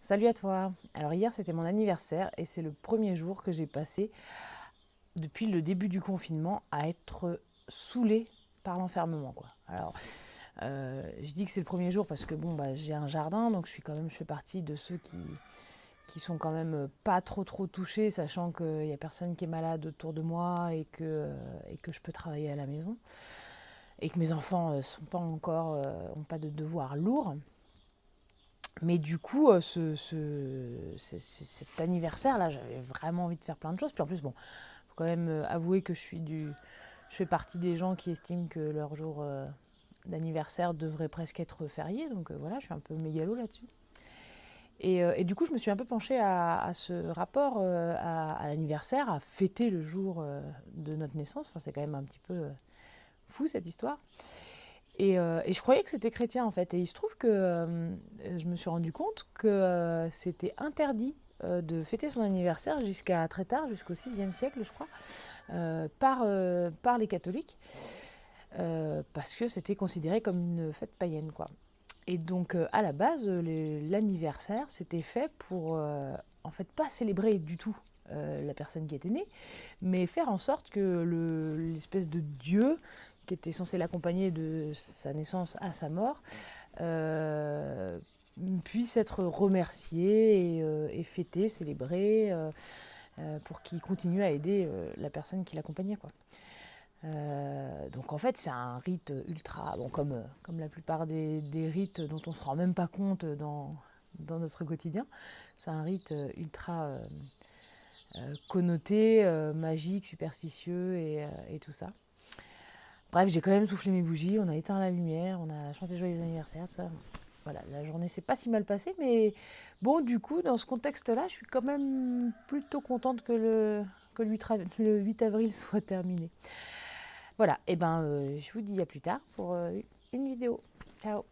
Salut à toi. Alors hier c'était mon anniversaire et c'est le premier jour que j'ai passé depuis le début du confinement à être saoulée par l'enfermement quoi. Alors je dis que c'est le premier jour parce que bon bah j'ai un jardin donc je fais partie de ceux qui sont quand même pas trop touchés sachant qu'il y a personne qui est malade autour de moi et que je peux travailler à la maison et que mes enfants sont pas encore ont pas de devoirs lourds. Mais du coup, cet anniversaire-là, j'avais vraiment envie de faire plein de choses. Puis en plus, bon, faut quand même avouer que je fais partie des gens qui estiment que leur jour d'anniversaire devrait presque être férié. Donc voilà, je suis un peu mégalo là-dessus. Et du coup, je me suis un peu penchée à ce rapport à l'anniversaire, à fêter le jour de notre naissance. Enfin, c'est quand même un petit peu fou cette histoire. Et je croyais que c'était chrétien en fait. Et il se trouve que je me suis rendu compte que c'était interdit de fêter son anniversaire jusqu'à très tard, jusqu'au 6e siècle, je crois, par les catholiques, parce que c'était considéré comme une fête païenne, quoi. Et donc, à la base, l'anniversaire, c'était fait pour, en fait, pas célébrer du tout la personne qui était née, mais faire en sorte que l'espèce de Dieu qui était censé l'accompagner de sa naissance à sa mort, euh, puisse être remercié et fêté, célébré, pour qu'il continue à aider la personne qui l'accompagnait, quoi. Donc en fait, c'est un rite ultra, bon, comme la plupart des rites dont on ne se rend même pas compte dans notre quotidien, c'est un rite ultra connoté, magique, superstitieux et tout ça. Bref, j'ai quand même soufflé mes bougies, on a éteint la lumière, on a chanté joyeux anniversaire, tout ça. Voilà, la journée s'est pas si mal passée, mais bon, du coup, dans ce contexte-là, je suis quand même plutôt contente que le 8 avril soit terminé. Voilà, et ben je vous dis à plus tard pour une vidéo. Ciao.